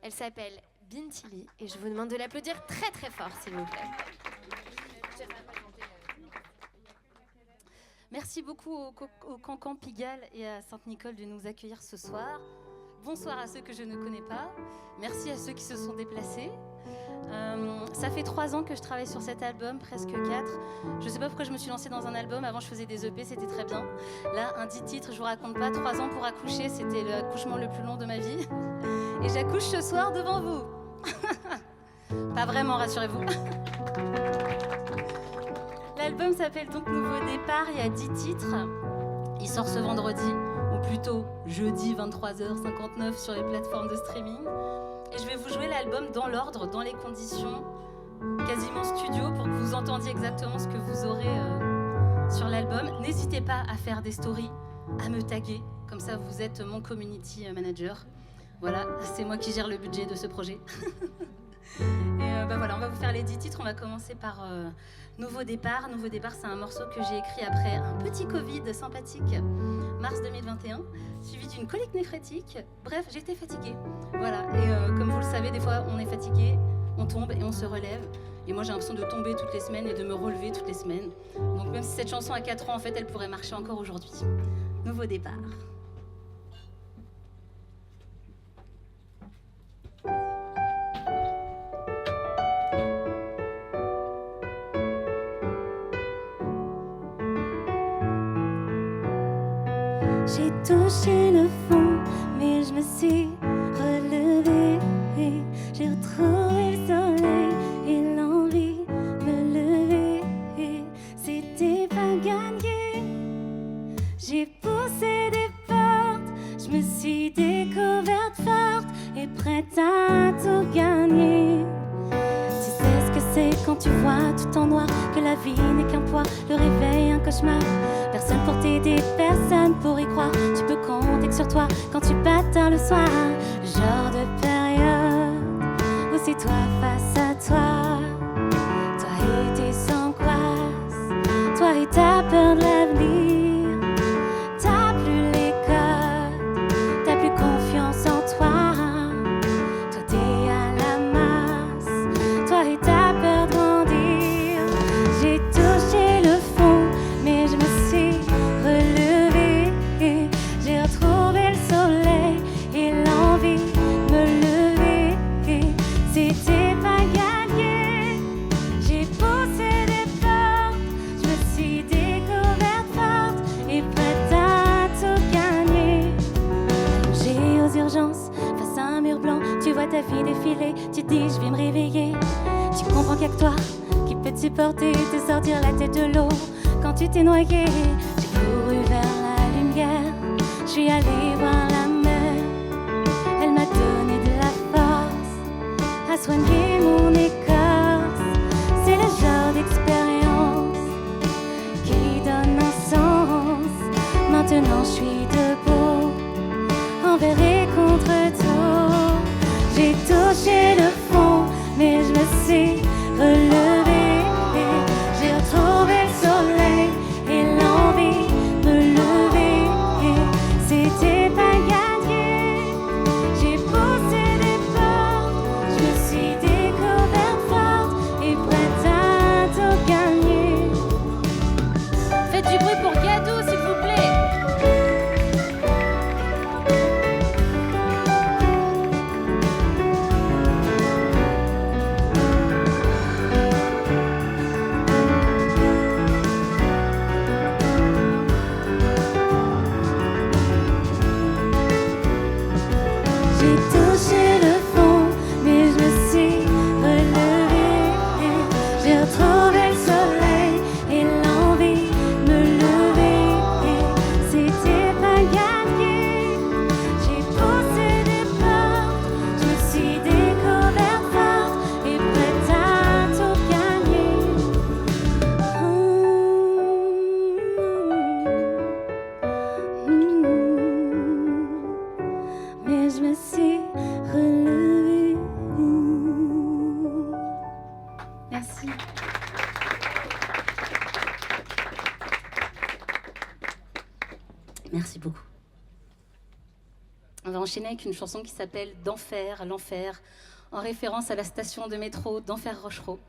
Elle s'appelle Bintili et je vous demande de l'applaudir très très fort, s'il vous plaît. Merci beaucoup au Cancan Pigalle et à Sainte-Nicole de nous accueillir ce soir. Bonsoir à ceux que je ne connais pas. Merci à ceux qui se sont déplacés. Ça fait 3 ans que je travaille sur cet album, presque 4. Je ne sais pas pourquoi je me suis lancée dans un album. Avant, je faisais des EP, c'était très bien. Là, un 10 titres, je vous raconte pas. 3 ans pour accoucher, c'était l'accouchement le plus long de ma vie. Et j'accouche ce soir devant vous. Pas vraiment, rassurez-vous. L'album s'appelle donc Nouveau Départ. Il y a 10 titres. Il sort ce vendredi, ou plutôt jeudi 23h59 sur les plateformes de streaming. Et je vais vous jouer l'album dans l'ordre, dans les conditions quasiment studio, pour que vous entendiez exactement ce que vous aurez sur l'album. N'hésitez pas à faire des stories, à me taguer, comme ça vous êtes mon community manager. Voilà, c'est moi qui gère le budget de ce projet. Et voilà, on va vous faire les 10 titres. On va commencer par Nouveau Départ. Nouveau Départ, c'est un morceau que j'ai écrit après un petit Covid sympathique, mars 2021, suivi d'une colique néphrétique. Bref, j'étais fatiguée. Voilà, et comme vous le savez, des fois, on est fatigué, on tombe et on se relève. Et moi, j'ai l'impression de tomber toutes les semaines et de me relever toutes les semaines. Donc même si cette chanson a 4 ans, en fait, elle pourrait marcher encore aujourd'hui. Nouveau Départ. J'ai touché le fond, mais je me suis relevée. J'ai retrouvé le soleil et l'envie de me lever. C'était pas gagné. J'ai poussé des portes, je me suis découverte forte et prête à tout gagner. Tu sais ce que c'est quand tu vois tout en noir, que la vie n'est qu'un poids, le réveil un cauchemar. Personne pour t'aider, personne pour y croire. Tu peux compter sur toi quand tu battins le soir. Le genre de période où c'est toi face à toi. Toi et tes angoisses, toi et ta peur de l'avenir. T'as plus les codes, t'as plus confiance en toi. Toi t'es à la masse, toi et ta peur de grandir. J'ai touché le fond, mais je me suis relevée. J'ai retrouvé le soleil et l'envie de me lever. C'était pas gagné. J'ai poussé des portes, je me suis découverte forte et prête à tout gagner. Allongée aux urgences, face à un mur blanc, tu vois ta vie défiler. Tu te dis je vais me réveiller. Tu comprends qu'il y a que toi qui peut te supporter, te sortir la tête de l'eau quand tu t'es noyé. J'ai couru vers la lumière, je suis allée voir la mer. Elle m'a donné de la force à soigner mon écorce. C'est le genre d'expérience qui donne un sens. Maintenant je suis debout, envers et contre tout. J'ai touché le fond, mais je me suis relevée. J'ai retrouvé le soleil et l'envie de me lever. C'était pas gagné. J'ai poussé des portes, je me suis découverte forte et prête à tout gagner. Faites du bruit pour Gadou, s'il vous plaît. J'ai touché le fond, mais je me suis relevée. J'ai retrouvé le soleil et l'envie de me lever. C'était pas gagné. J'ai poussé des portes, je me suis découverte forte et prête à tout gagner. Mais je me suis relevée. Merci. Merci beaucoup. On va enchaîner avec une chanson qui s'appelle D'Enfer, l'Enfer, en référence à la station de métro d'Enfer-Rochereau.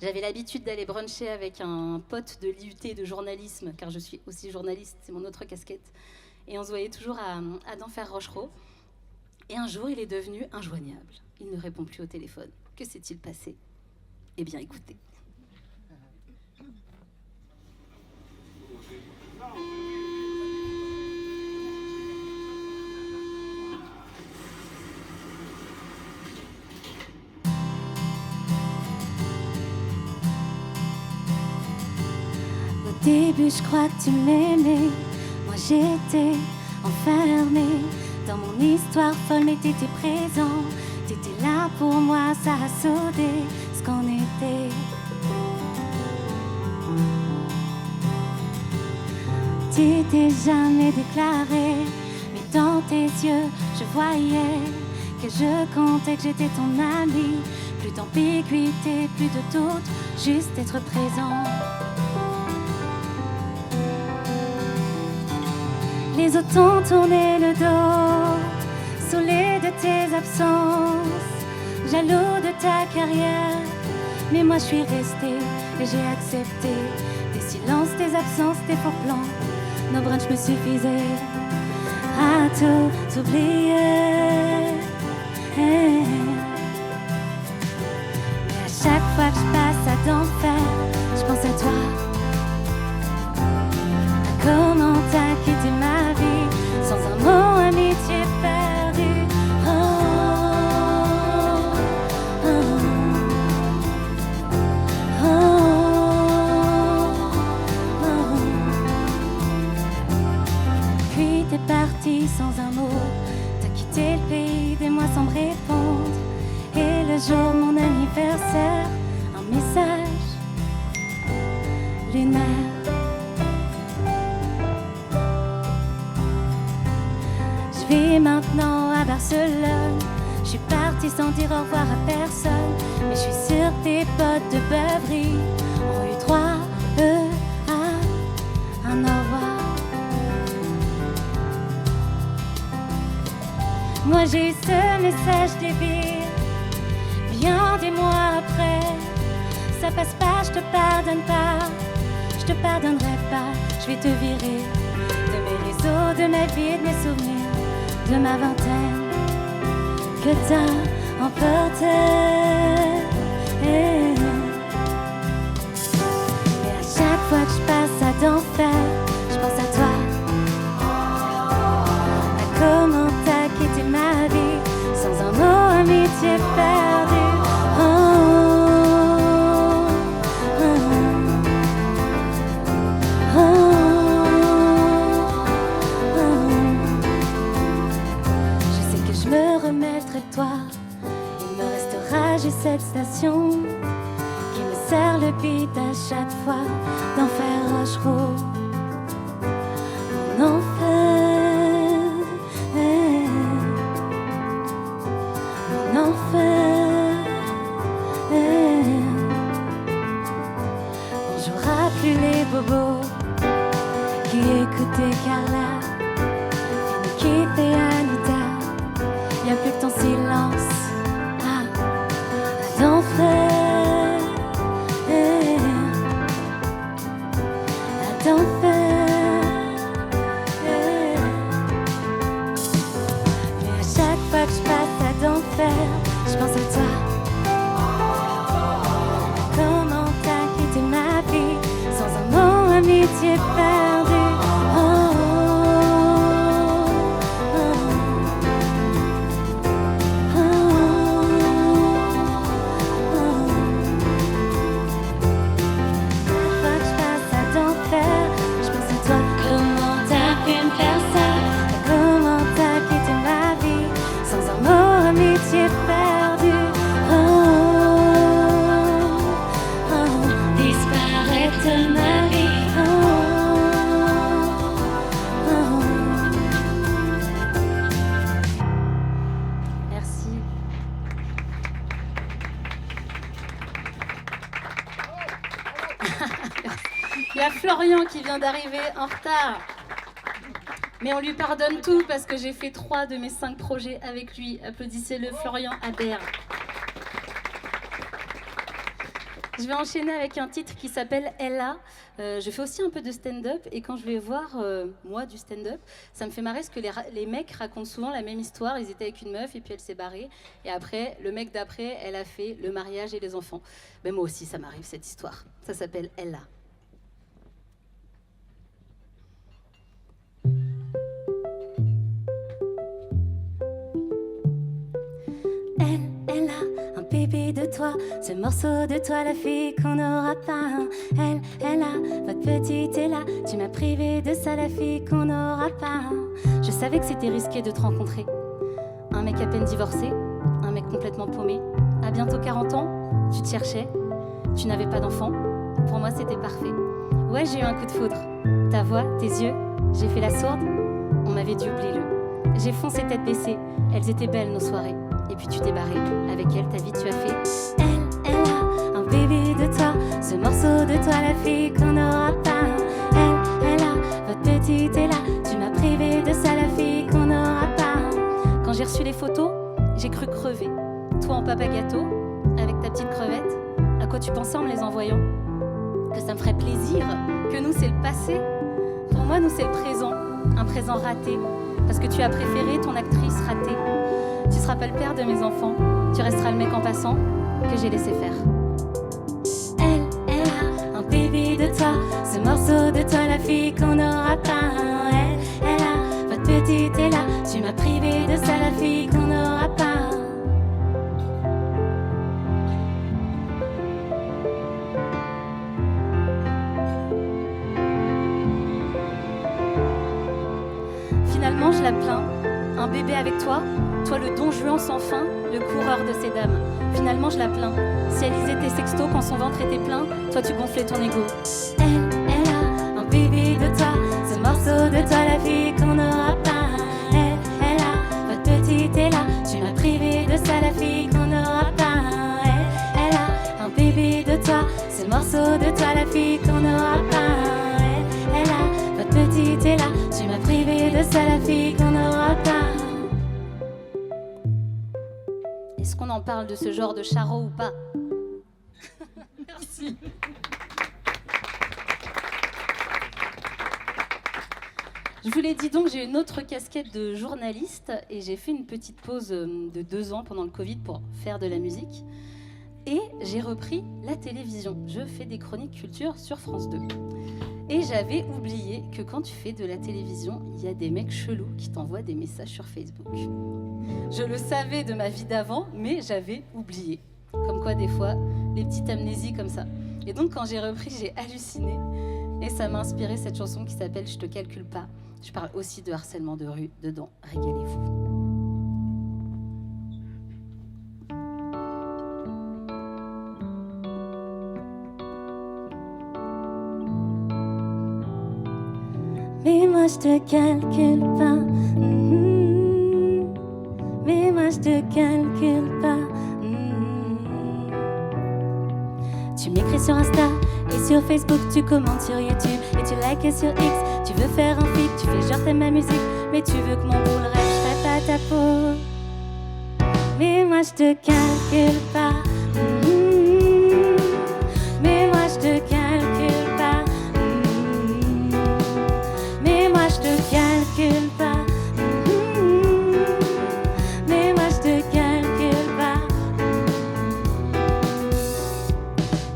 J'avais l'habitude d'aller bruncher avec un pote de l'IUT de journalisme, car je suis aussi journaliste, c'est mon autre casquette. Et on se voyait toujours à d'Enfer-Rochereau. Et un jour, il est devenu injoignable. Il ne répond plus au téléphone. Que s'est-il passé ? Eh bien, écoutez. Au début, je crois que tu m'aimais. Moi, j'étais enfermée dans mon histoire folle, mais t'étais présent. T'étais là pour moi, ça a sauté ce qu'on était. Tu t'es jamais déclaré, mais dans tes yeux, je voyais que je comptais, que j'étais ton ami. Plus d'ambiguïté, plus de doute, juste être présent. Les autres t'ont tourné le dos, saoulés de tes absences, jaloux de ta carrière. Mais moi je suis restée et j'ai accepté tes silences, tes absences, tes faux plans. Nos brunchs me suffisaient à tout oublier. Mais à chaque fois que je passe à d'enfer, je pense à toi. Comment t'as quitté ma vie sans un mot, amitié perdue. Puis t'es parti sans un mot, t'as quitté le pays des mois sans me répondre. Et le jour de mon anniversaire, un message lunaire. Je vis maintenant à Barcelone. Je suis partie sans dire au revoir à personne. Mais je suis sûre que tes potes de beuverie ont eu droit, eux, à un au revoir. Moi j'ai eu ce message débile, bien des mois après. Ça passe pas, je te pardonne pas, je te pardonnerai pas. Je vais te virer de mes réseaux, de ma vie, de mes souvenirs, de ma vingtaine que t'as emporté. Et à chaque fois que je passe à d'enfer, je pense à toi. À comment t'as quitté ma vie sans un mot, amitié perdue. Toi, il me restera juste cette station qui me serre le beat à chaque fois d'Enfer-Rochereau. Mon enfer, mon enfer. On jouera plus les bobos qui écoutaient Carla et nous quittaient Anita. Y'a plus que ton silence à d'enfer, à d'enfer. Mais à chaque fois que je passe à d'enfer, je pense à toi. Comment t'as quitté ma vie sans un mot, amitié perdue. Il y a Florian qui vient d'arriver en retard. Mais on lui pardonne tout parce que j'ai fait 3 de mes 5 projets avec lui. Applaudissez-le, Florian Habert. Je vais enchaîner avec un titre qui s'appelle Ella. Je fais aussi un peu de stand-up et quand je vais voir, moi, du stand-up, ça me fait marrer parce que les mecs racontent souvent la même histoire. Ils étaient avec une meuf et puis elle s'est barrée. Et après, le mec d'après, elle a fait le mariage et les enfants. Ben moi aussi, ça m'arrive cette histoire. Ça s'appelle Ella. Elle a un bébé de toi, ce morceau de toi, la fille qu'on n'aura pas. Elle a votre petite Ella, tu m'as privé de ça, la fille qu'on n'aura pas. Je savais que c'était risqué de te rencontrer. Un mec à peine divorcé, un mec complètement paumé. À bientôt 40 ans, tu te cherchais, tu n'avais pas d'enfant. Pour moi, c'était parfait. Ouais, j'ai eu un coup de foudre. Ta voix, tes yeux, j'ai fait la sourde. On m'avait dit oublie-le. J'ai foncé tête baissée, elles étaient belles nos soirées. Et puis tu t'es barré, avec elle ta vie tu as fait. Elle a un bébé de toi, ce morceau de toi, la fille qu'on n'aura pas. Elle a votre petite Ella, tu m'as privé de ça, la fille qu'on n'aura pas. Quand j'ai reçu les photos, j'ai cru crever. Toi en papa gâteau, avec ta petite crevette. À quoi tu pensais en me les envoyant? Que ça me ferait plaisir, que nous c'est le passé. Pour moi nous c'est le présent, un présent raté. Parce que tu as préféré ton actrice ratée. Tu seras pas le père de mes enfants, tu resteras le mec en passant que j'ai laissé faire. Elle a un bébé de toi, ce morceau de toi, la fille qu'on n'aura pas. Elle a votre petite Ella, tu m'as privé de ça, la fille qu'on n'aura pas. Finalement je la plains, un bébé avec toi. Toi le don Juan sans fin, le coureur de ces dames. Finalement je la plains. Si elle lisait tes sextos quand son ventre était plein, toi tu gonflais ton ego. Elle a un bébé de toi, ce morceau de toi, la fille qu'on n'aura pas. Elle a votre petite Ella, tu m'as privé de ça, la fille qu'on n'aura pas. Elle a un bébé de toi, ce morceau de toi, la fille qu'on n'aura pas. Elle a votre petite Ella, tu m'as privé de ça, la fille qu'on n'aura pas. Est-ce qu'on en parle de ce genre de charreau ou pas? Merci. Je vous l'ai dit donc, j'ai une autre casquette de journaliste et j'ai fait une petite pause de 2 ans pendant le Covid pour faire de la musique. Et j'ai repris la télévision. Je fais des chroniques culture sur France 2. Et j'avais oublié que quand tu fais de la télévision, il y a des mecs chelous qui t'envoient des messages sur Facebook. Je le savais de ma vie d'avant, mais j'avais oublié. Comme quoi, des fois, les petites amnésies comme ça. Et donc, quand j'ai repris, j'ai halluciné. Et ça m'a inspiré cette chanson qui s'appelle « Je te calcule pas ». Je parle aussi de harcèlement de rue dedans. Régalez-vous. Mais moi je te calcule pas. Mais moi je te calcule pas. Tu m'écris sur Insta et sur Facebook, tu commentes sur YouTube et tu likes sur X. Tu veux faire un feat, tu fais genre t'aimes ma musique, mais tu veux que mon boule reste pas ta peau. Mais moi je te calcule pas. Mais moi je te calcule pas. Mais moi je te calcule pas. Mais moi je te calcule pas.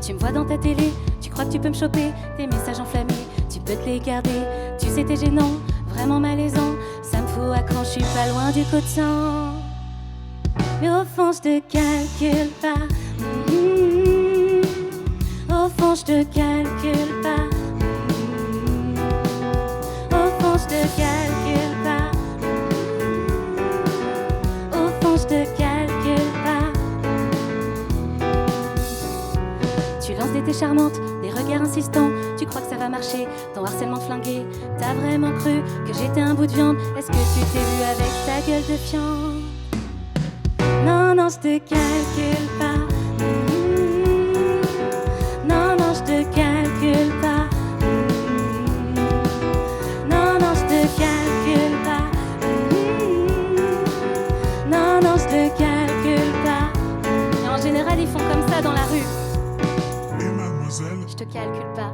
Tu me vois dans ta télé, tu crois que tu peux me choper tes messages enflammés, tu peux te les garder. Tu sais t'es gênant, vraiment malaisant. Ça me fout à cran, je suis pas loin du quotient. Mais au fond je te calcule pas. Au fond je te calcule pas. Au fond je te calcule pas. Au fond je te calcule pas. Tu lances des thés charmantes, des regards insistants. Tu crois que ça va marcher, ton harcèlement flingué. T'as vraiment cru que j'étais un bout de viande? Est-ce que tu t'es vu avec ta gueule de fiente? Non, non, je te calcule pas. Non, non, je te calcule pas. Non, non, je te calcule mademoiselle. Je te calcule pas.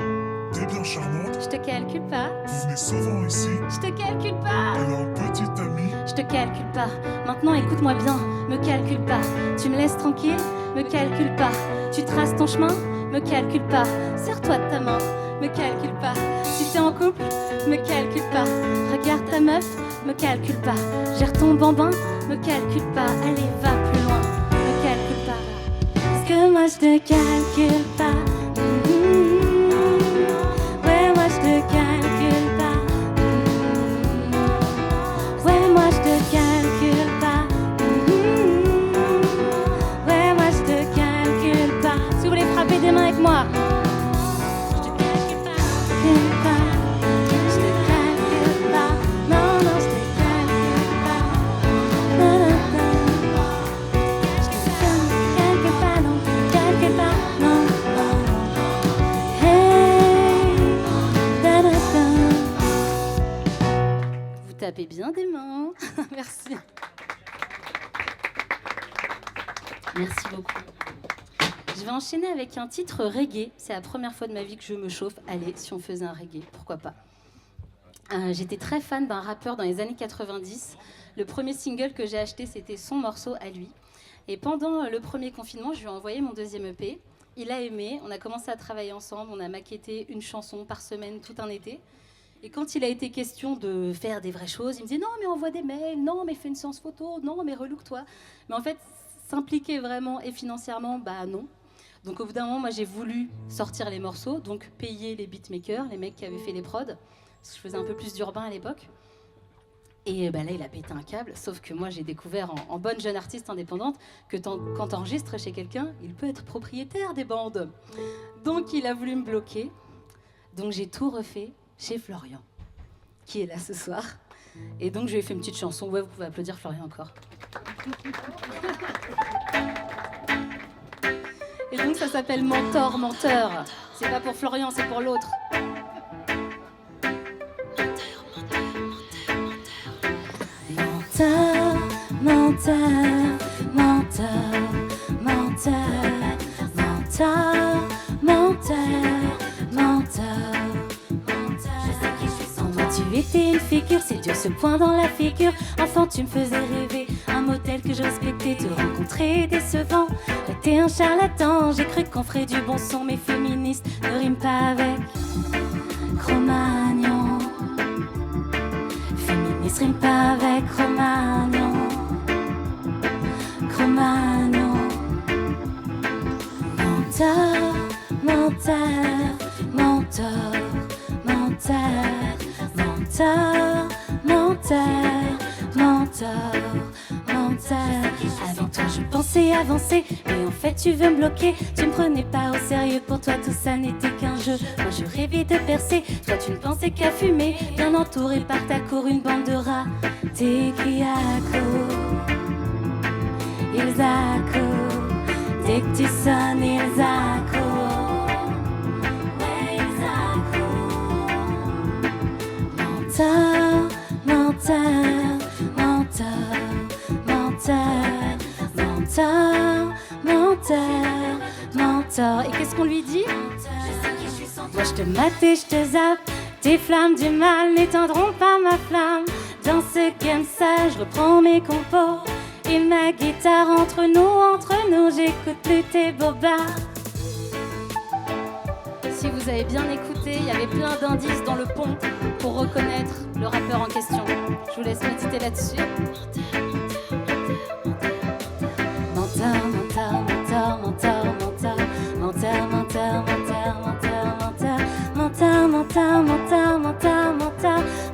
T'es bien charmante. Je te calcule pas. Vous venez souvent ici. Je te calcule pas. Elle a un petit ami. Je te calcule pas. Maintenant écoute-moi bien. Me calcule pas. Tu me laisses tranquille. Me calcule pas. Tu traces ton chemin. Me calcule pas. Serre-toi de ta main. Me calcule pas. Si t'es en couple. Me calcule pas. Regarde ta meuf. Me calcule pas. Gère ton bambin. Me calcule pas. Allez, va plus loin. Me calcule pas. Parce que moi je te calcule pas. Ouais, moi je te calcule pas. Ouais, moi je te calcule pas. Ouais, moi je te calcule pas. Si vous voulez frapper des mains avec moi. Je te calcule pas. Je te calcule pas. Non, non, je te calcule pas. Non, non, non. Je te calcule pas, non. Calcule pas, non, non. Hey, da, da, da. Vous tapez bien des mains. Merci. Merci beaucoup. Je vais enchaîner avec un titre reggae. C'est la première fois de ma vie que je me chauffe. Allez, si on faisait un reggae, pourquoi pas. J'étais très fan d'un rappeur dans les années 90. Le premier single que j'ai acheté, c'était son morceau à lui. Et pendant le premier confinement, je lui ai envoyé mon deuxième EP. Il a aimé, on a commencé à travailler ensemble, on a maquetté une chanson par semaine tout un été. Et quand il a été question de faire des vraies choses, il me disait non mais envoie des mails, non mais fais une séance photo, non mais relook-toi. Mais en fait, s'impliquer vraiment et financièrement, bah non. Donc au bout d'un moment, moi j'ai voulu sortir les morceaux, donc payer les beatmakers, les mecs qui avaient fait les prods, parce que je faisais un peu plus d'urbain à l'époque. Et bah là, il a pété un câble, sauf que moi j'ai découvert en bonne jeune artiste indépendante que quand t'enregistres chez quelqu'un, il peut être propriétaire des bandes. Donc il a voulu me bloquer, donc j'ai tout refait chez Florian, qui est là ce soir. Et donc je lui ai fait une petite chanson, ouais vous pouvez applaudir Florian encore. Et donc ça s'appelle Mentor, Menteur. C'est pas pour Florian, c'est pour l'autre. Menteur, menteur, menteur, menteur, menteur, menteur, menteur. Je sais qui je suis sans toi. Tu étais une figure, c'est dur ce point dans la figure. Enfant, tu me faisais rêver. Un modèle que je respectais, te rencontrer décevant. T'es un charlatan, j'ai cru qu'on ferait du bon son. Mais féministe ne rime pas avec Cro-Magnon. Féministe rime pas avec Cro-Magnon. Cro-Magnon. Menteur, menteur, menteur, menteur, menteur, menteur, menteur, menteur. Avec toi je pensais avancer, mais en fait tu veux me bloquer. Tu me prenais pas au sérieux, pour toi tout ça n'était qu'un jeu. Moi je rêvais de percer, toi tu ne pensais qu'à fumer. Bien entouré par ta cour, une bande de rats. T'es qui ils accourent. Dès que tu sonnes, ils accourent. Ouais, ils accourent. Menteur, menteur, menteur, menteur, menteur, menteur, menteur. Et qu'est-ce qu'on lui dit ? Moi je te mate et je te zappe. Tes flammes du mal n'éteindront pas ma flamme. Dans ce game ça, je reprends mes compos. Et ma guitare entre nous, j'écoute plus tes bobards. Si vous avez bien écouté, il y avait plein d'indices dans le pont pour reconnaître le rappeur en question. Je vous laisse méditer là-dessus. Menteur, menteur, menteur, menteur, menteur, menteur, menteur, menteur, menteur, menteur, menteur, menteur, menteur, menteur,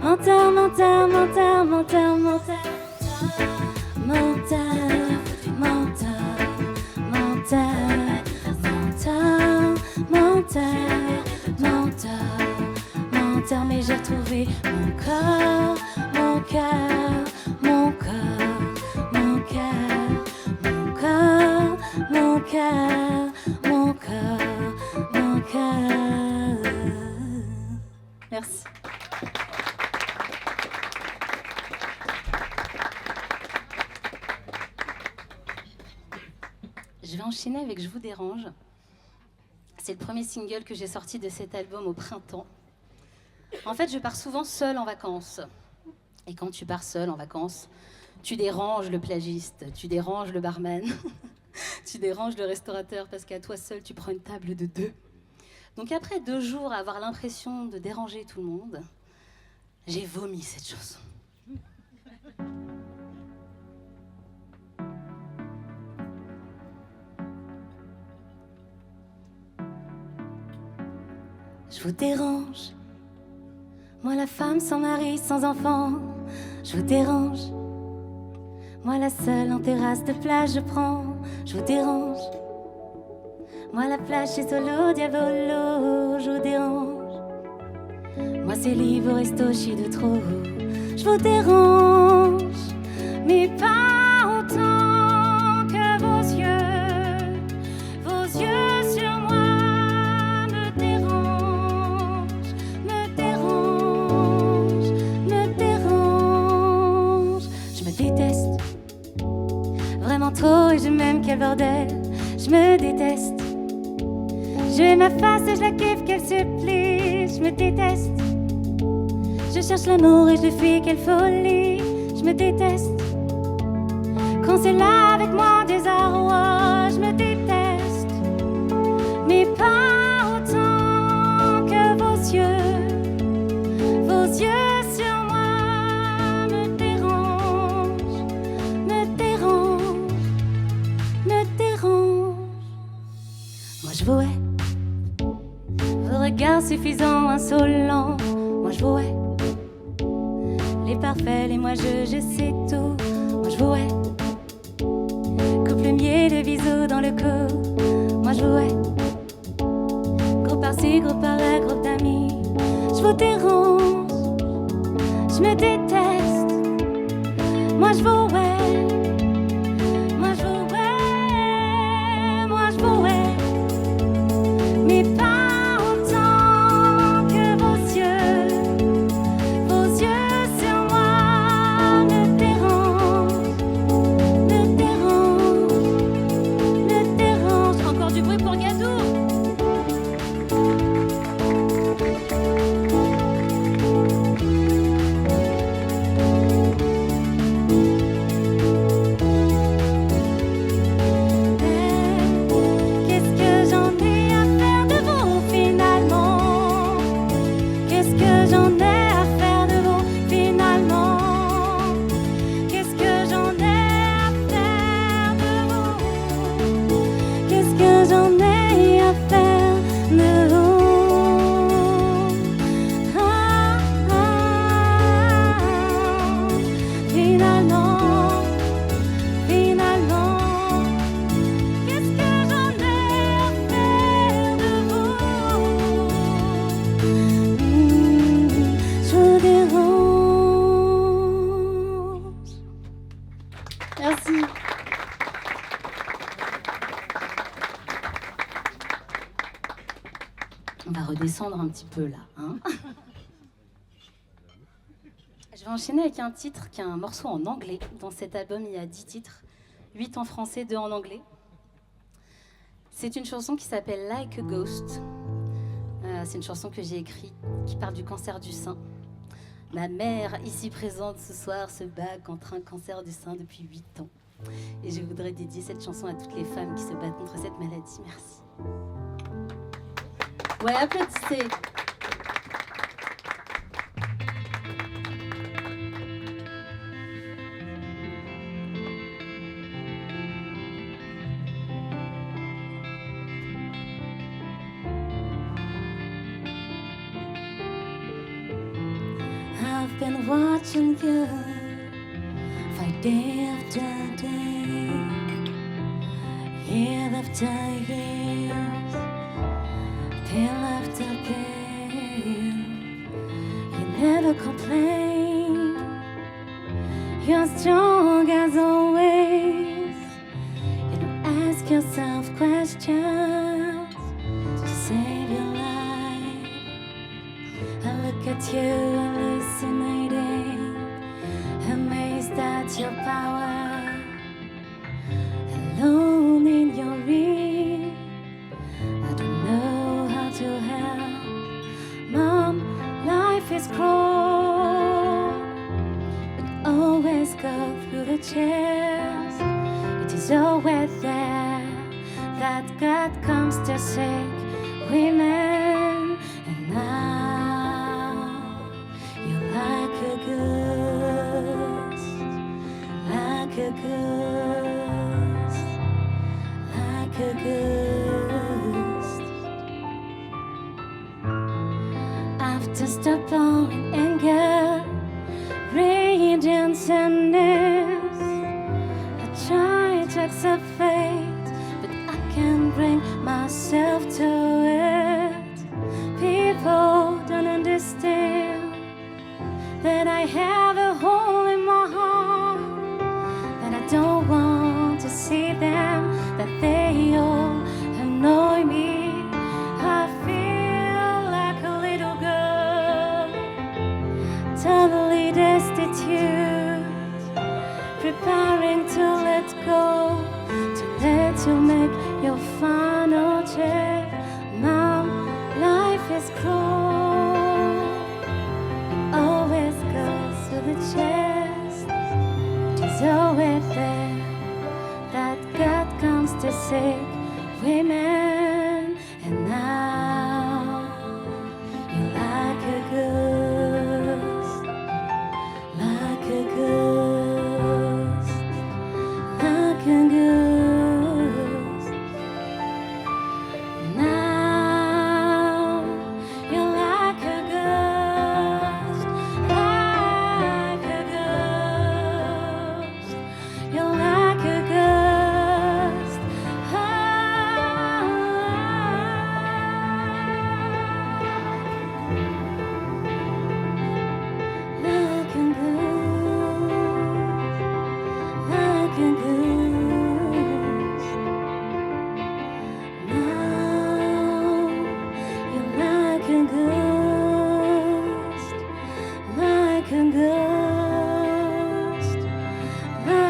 menteur, menteur, menteur, menteur, menteur, menteur. Menteur, menteur, menteur, menteur, menteur, menteur, mais j'ai retrouvé mon corps, mon cœur, mon corps, mon cœur, mon corps, mon cœur, mon corps, mon cœur. Merci. Je vais enchaîner avec Je vous dérange. C'est le premier single que j'ai sorti de cet album au printemps. En fait, je pars souvent seule en vacances. Et quand tu pars seule en vacances, tu déranges le plagiste, tu déranges le barman, tu déranges le restaurateur parce qu'à toi seul, tu prends une table de 2. Donc après 2 jours à avoir l'impression de déranger tout le monde, j'ai vomi cette chanson. Je vous dérange, moi la femme sans mari, sans enfant. Je vous dérange, moi la seule en terrasse de plage je prends. Je vous dérange, moi la plage chez Solo Diavolo. Je vous dérange, moi c'est livre au resto, je suis de trop. Je vous dérange, mais pas autant que vos yeux sur moi me dérangent, me dérangent, me dérangent. Je me déteste vraiment trop et je m'aime, quel bordel. Je me déteste, je hais ma face et je la kiffe, qu'elle se plie. Je me déteste, je cherche l'amour et je le fuis, quelle folie. Je me déteste, quand c'est là avec moi désarroi. Je me déteste, mais pas autant que vos yeux sur moi me dérangent, me dérangent, me dérangent. Moi je vous hais, vos regards suffisants, insolents. Moi je vous hais, les parfaits, les moi je sais tout. Moi je vous hais, couple miel de bisous dans le cou. Moi je vous hais, groupe par-ci, groupe par-là, groupe d'amis. Je vous dérange, je me déteste. Moi je vous hais, moi je vous hais, moi je vous hais, mais pas autant que vos yeux sur moi me dérangent, me dérangent, me dérangent. Encore du bruit pour Gadou. Qu'est-ce que j'en ai à faire de vous finalement? Qu'est-ce que j'en ai à faire de vous finalement? Qu'est-ce que j'en ai à faire de vous? Qu'est-ce que j'en ai à faire de vous? Finalement, finalement, qu'est-ce que j'en ai à faire de vous? Je vous dérange. Merci. On va redescendre un petit peu là, hein. Je vais enchaîner avec un titre qui est un morceau en anglais. Dans cet album, il y a 10 titres, 8 en français, 2 en anglais. C'est une chanson qui s'appelle Like a Ghost. C'est une chanson que j'ai écrite qui parle du cancer du sein. Ma mère, ici présente ce soir, se bat contre un cancer du sein depuis 8 ans. Et je voudrais dédier cette chanson à toutes les femmes qui se battent contre cette maladie. Merci. Ouais, applaudissez. I've been watching you fight day after day, year after year, pill after pill. You never complain, you're strong as always. You don't ask yourself questions to save your life. I look at you hallucinating, amazed at your power. Alone in your reach, I don't know always there that God comes to seek women. And now you're like a ghost, like a ghost, like a ghost. After stubborn anger, rage and sadness, I try to accept fate, but I can't bring myself to it. People don't understand that I have a hole in my heart, that I don't want to see them, that they all annoy me. I feel like a little girl, totally destitute, preparing to let go, to let you make your final check. Now life is cruel, it always goes to the chest. It is always there that God comes to seek women. And now you're like a ghost, like a ghost, like a ghost. Now you're like a ghost, like a ghost. You're like a ghost. Like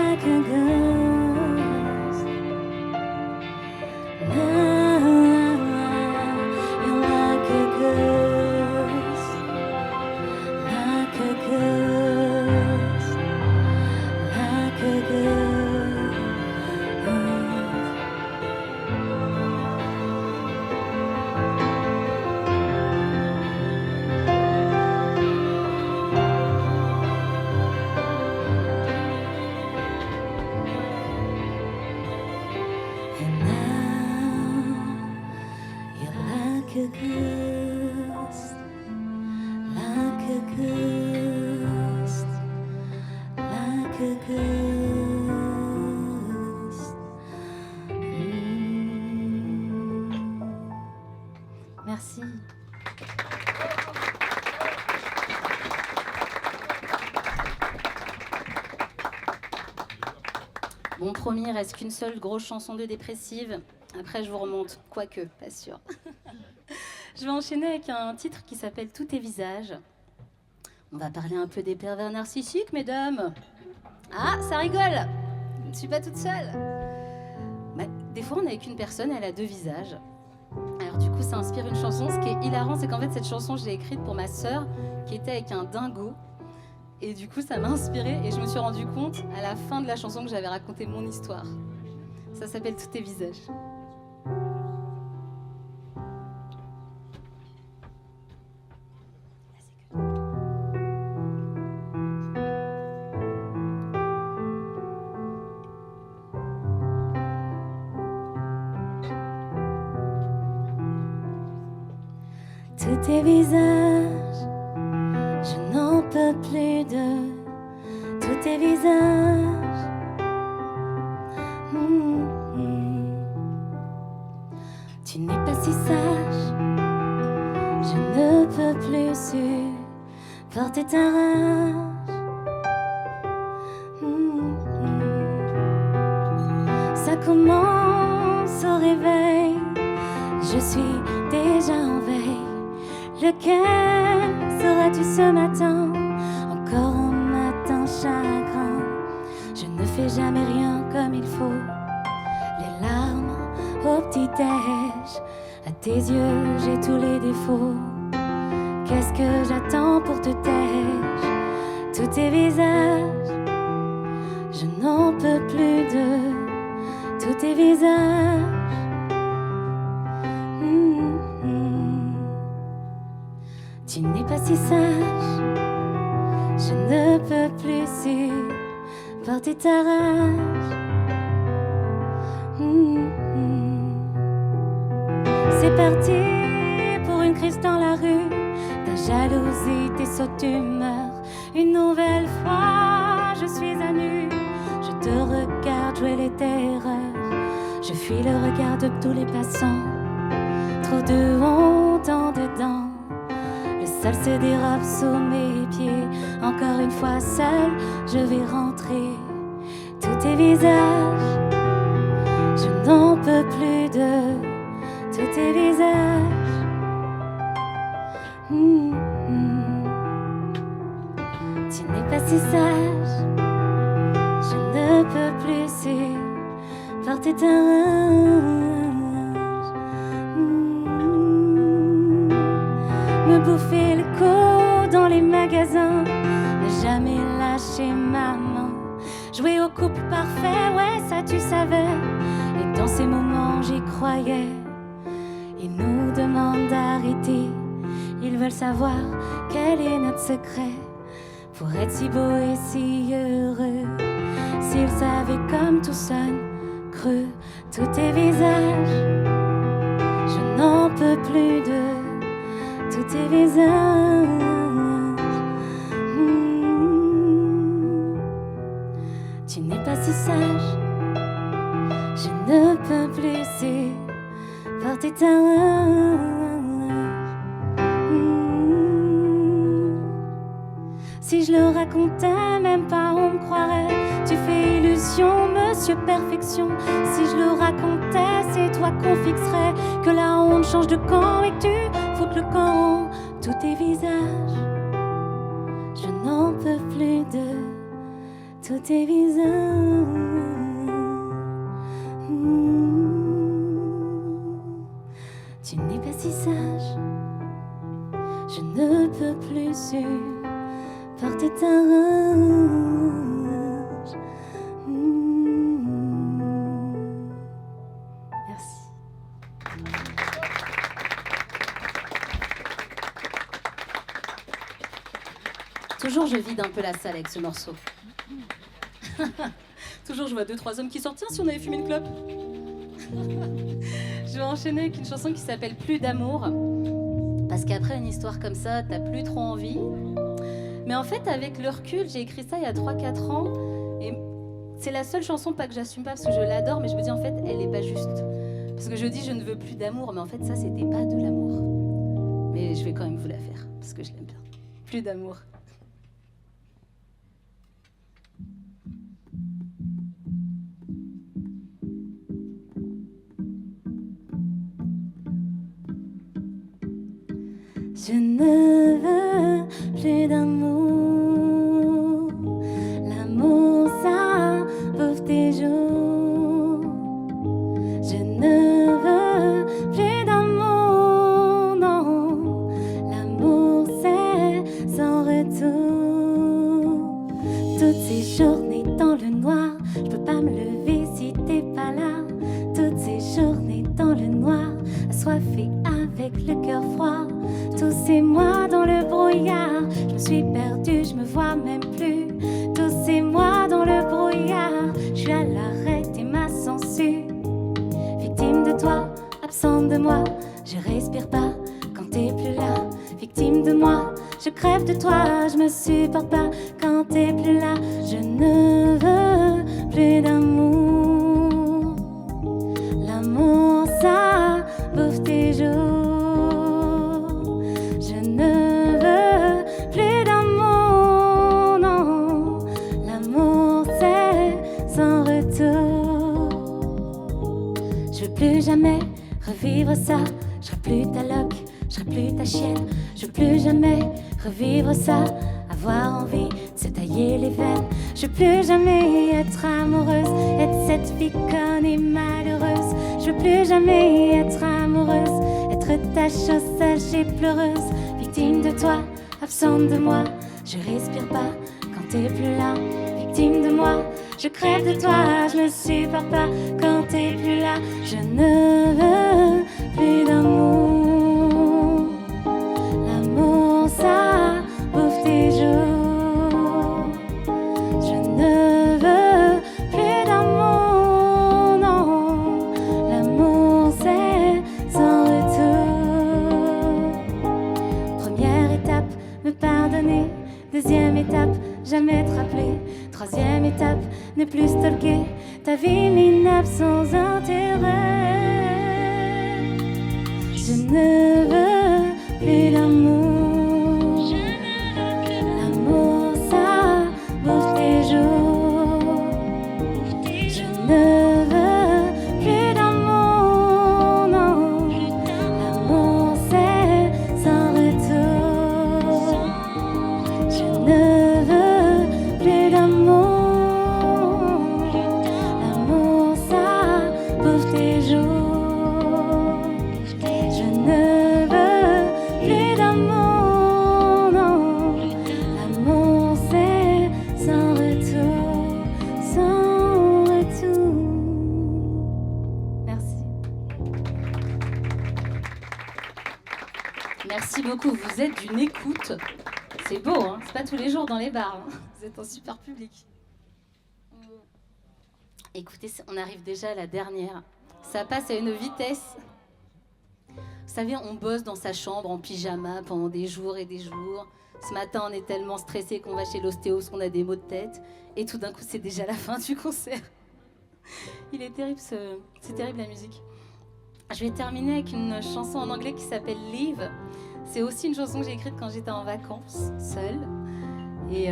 a ghost, like a ghost. Now you're like a ghost, like a ghost, like a ghost. Now you're like a ghost, like a ghost, like a ghost. And now you're like a ghost, like a ghost, like a ghost. Merci. Bon, promis, il reste qu'une seule grosse chanson de dépressive. Après, je vous remonte. Quoique, pas sûr. Je vais enchaîner avec un titre qui s'appelle Tous tes visages. On va parler un peu des pervers narcissiques, mesdames. Ah, ça rigole. Je ne suis pas toute seule. Bah, des fois, on est avec une personne, elle a deux visages. Alors du coup, ça inspire une chanson. Ce qui est hilarant, c'est qu'en fait, cette chanson, je l'ai écrite pour ma sœur qui était avec un dingo. Et du coup, ça m'a inspirée et je me suis rendu compte à la fin de la chanson que j'avais raconté mon histoire. Ça s'appelle Tous tes visages. Tous tes visages, je n'en peux plus de tous tes visages. Tu n'es pas si sage, je ne peux plus supporter ta rage. Ça commence au réveil, je suis déjà en veille. Lequel seras-tu ce matin? Encore un matin chagrin. Je ne fais jamais rien comme il faut. Les larmes au petit-déj. À tes yeux, j'ai tous les défauts. Qu'est-ce que j'attends pour te tèche? Tous tes visages, je n'en peux plus de tous tes visages. Tu n'es pas si sage, je ne peux plus supporter ta rage. C'est parti pour une crise dans la rue, ta jalousie, tes sautes d'humeur. Une nouvelle fois, je suis à nu, je te regarde jouer les terreurs. Je fuis le regard de tous les passants, trop de honte en dedans. Le sol se dérobe sous mes pieds. Encore une fois seule, je vais rentrer. Tous tes visages, je n'en peux plus de tous tes visages. Tu n'es pas si sage, je ne peux plus supporter ta rage. Me bouffer le cou dans les magasins, ne jamais lâcher ma main. Jouer au couple parfait, ouais ça tu savais. Et dans ces moments j'y croyais. Ils nous demandent d'arrêter, ils veulent savoir quel est notre secret pour être si beau et si heureux. S'ils savaient comme tout sonne creux, tous tes visages, je n'en peux plus de tous tes visages. Tu n'es pas si sage, je ne peux plus supporter ta rage. Si je le racontais, même pas on me croirait. Tu fais illusion, monsieur perfection. Si je le racontais, c'est toi qu'on fixerait. Que la honte change de camp et que tu foutes le camp. Tous tes visages, je n'en peux plus de tous tes visages. Tu n'es pas si sage, je ne peux plus supporter ta rage. Merci. Toujours je vide un peu la salle avec ce morceau. Toujours je vois 2-3 hommes qui sortent. Tiens, si on avait fumé une clope. Je vais enchaîner avec une chanson qui s'appelle Plus d'amour. Parce qu'après une histoire comme ça, t'as plus trop envie. Mais en fait, avec le recul, j'ai écrit ça il y a 3-4 ans. Et c'est la seule chanson, pas que j'assume pas parce que je l'adore, mais je me dis en fait, elle est pas juste. Parce que je dis je ne veux plus d'amour, mais en fait ça c'était pas de l'amour. Mais je vais quand même vous la faire, parce que je l'aime bien. Plus d'amour. Je ne veux plus d'amour. L'amour, ça bouffe tes jours. Je ne veux plus d'amour, non. L'amour, c'est sans retour. Toutes ces journées dans le noir, je peux pas me lever si t'es pas là. Toutes ces journées dans le noir, assoiffée avec le cœur froid. Tous ces mois dans le brouillard, je me suis perdue, je me vois même plus. Tous ces mois dans le brouillard, je suis à l'arrêt, t'es ma censure. Victime de toi, absente de moi, je respire pas quand t'es plus là. Victime de moi, je crève de toi, je me supporte pas quand t'es plus là. Je ne veux plus d'amour. L'amour, ça bouffe tes jours. Plus jamais revivre ça, je serai plus ta loque, je serai plus ta chienne. Je veux plus jamais revivre ça, avoir envie de se tailler les veines. Je veux plus jamais être amoureuse, être cette fille conne et malheureuse. Je veux plus jamais être amoureuse, être ta chose sage et pleureuse. Victime de toi, absente de moi, je respire pas quand t'es plus là. Victime de moi, Je crève de toi, je ne supporte pas quand t'es plus là. Je ne veux plus d'amour. L'amour, ça bouffe tes jours. Je ne veux plus d'amour, non. L'amour, c'est sans retour. Première étape, me pardonner. Deuxième étape, jamais te rappeler. Troisième étape, ne plus stalker ta vie minable sans intérêt. Je ne veux plus d'amour. L'amour, ça bouffe tes jours. Je ne veux plus d'amour, non. L'amour, c'est sans retour. Je ne veux plus d'amour. L'amour, ça bouffe tes jours. Je ne veux plus d'amour, non. L'amour, c'est sans retour, sans retour. Merci. Merci beaucoup, vous êtes d'une écoute. C'est beau, hein, c'est pas tous les jours dans les bars. Hein. Vous êtes un super public. Écoutez, on arrive déjà à la dernière. Ça passe à une vitesse. Vous savez, on bosse dans sa chambre en pyjama pendant des jours et des jours. Ce matin, on est tellement stressé qu'on va chez l'ostéo parce qu'on a des maux de tête. Et tout d'un coup, c'est déjà la fin du concert. Il est terrible, c'est terrible la musique. Je vais terminer avec une chanson en anglais qui s'appelle Leave. C'est aussi une chanson que j'ai écrite quand j'étais en vacances, seule. Et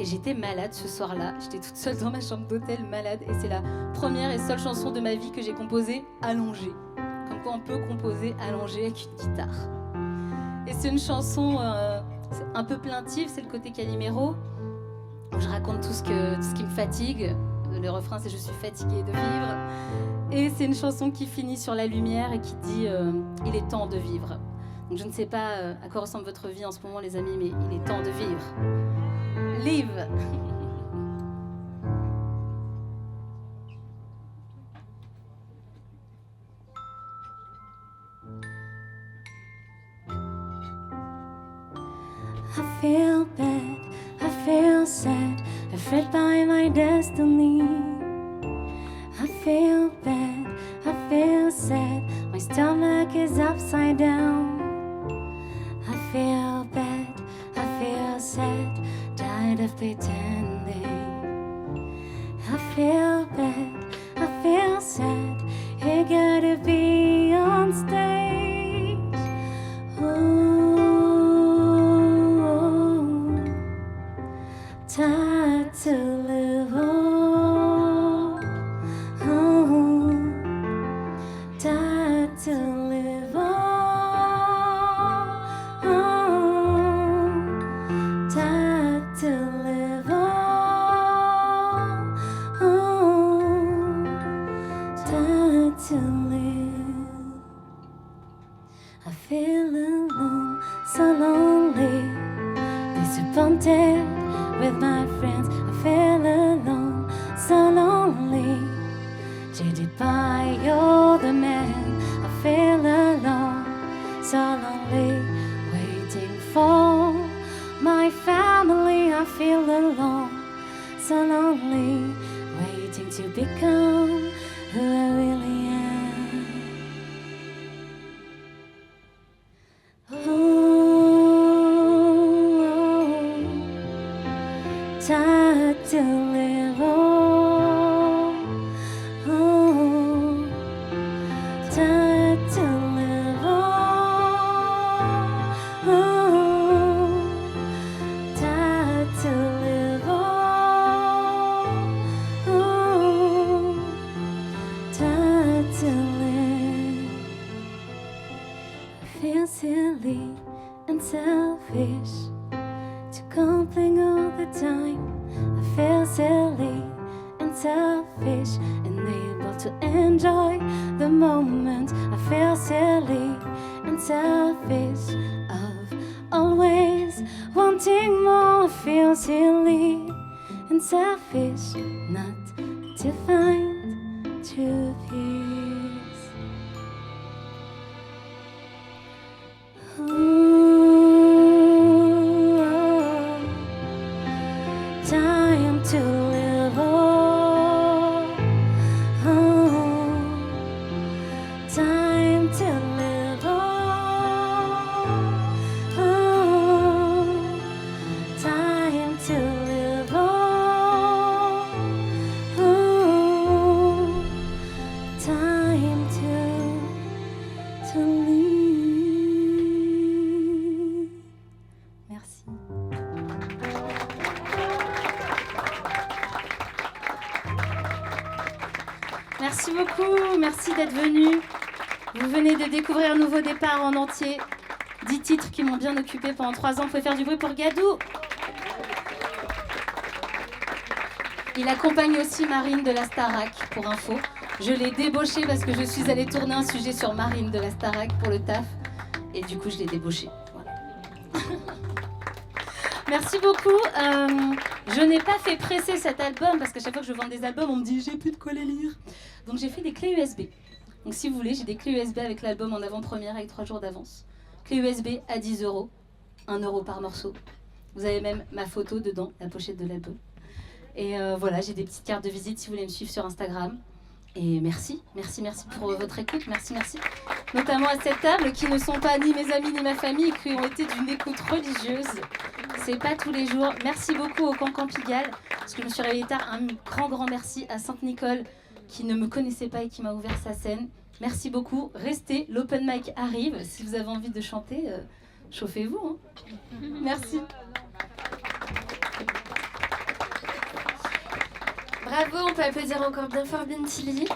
j'étais malade ce soir-là. J'étais toute seule dans ma chambre d'hôtel, malade. Et c'est la première et seule chanson de ma vie que j'ai composée allongée. Comme quoi on peut composer allongée avec une guitare. Et c'est une chanson c'est un peu plaintive, c'est le côté Calimero. Où je raconte tout ce qui me fatigue. Le refrain, c'est « Je suis fatiguée de vivre ». Et c'est une chanson qui finit sur la lumière et qui dit « Il est temps de vivre ». Donc je ne sais pas à quoi ressemble votre vie en ce moment, les amis, mais il est temps de vivre. Live. I feel bad, I feel sad, afraid by my destiny. I feel bad, I feel sad, my stomach is upside down. I feel bad, I feel sad, tired of pretending. I feel bad, I feel sad, eager to be on stage. Tired to live on. Tired to live on. Tired to live on. Tired to live. I feel alone, so lonely, disappointed with my friends. I feel alone, so lonely, jaded by all the men. I feel alone, so lonely, waiting for my family. I feel alone, so lonely, waiting to become who I really am. Tired to live on. Tired to live on. Tired to live on. Tired to live. I feel silly and selfish to complain all the time. I feel silly and selfish, unable to enjoy the moment. I feel silly and selfish, of always wanting more. I feel silly and selfish not to find true peace. Time to live on. Time to live on. Time to live on. Time to live. Merci. Merci beaucoup, merci d'être venus. Vous venez de découvrir un nouveau départ en entier. 10 titres qui m'ont bien occupé pendant 3 ans. Vous pouvez faire du bruit pour Gadou. Il accompagne aussi Marine de la Starac, pour info. Je l'ai débauché parce que je suis allée tourner un sujet sur Marine de la Starac pour le taf. Et du coup, je l'ai débauché. Voilà. Merci beaucoup. Je n'ai pas fait presser cet album parce qu'à chaque fois que je vends des albums, on me dit j'ai plus de quoi les lire. Donc j'ai fait des clés USB. Donc si vous voulez, j'ai des clés USB avec l'album en avant-première avec 3 jours d'avance. Clés USB à 10 €, 1 € par morceau. Vous avez même ma photo dedans, la pochette de l'album. Et voilà, j'ai des petites cartes de visite si vous voulez me suivre sur Instagram. Et merci pour votre écoute, merci. Notamment à cette table qui ne sont pas ni mes amis ni ma famille, qui ont été d'une écoute religieuse. C'est pas tous les jours. Merci beaucoup au Cancan Pigalle, parce que je me suis réveillée tard. Un grand merci à Sainte-Nicole qui ne me connaissait pas et qui m'a ouvert sa scène. Merci beaucoup. Restez, l'open mic arrive. Si vous avez envie de chanter, chauffez-vous. Hein. Merci. Bravo, on peut applaudir encore bien fort Bintili.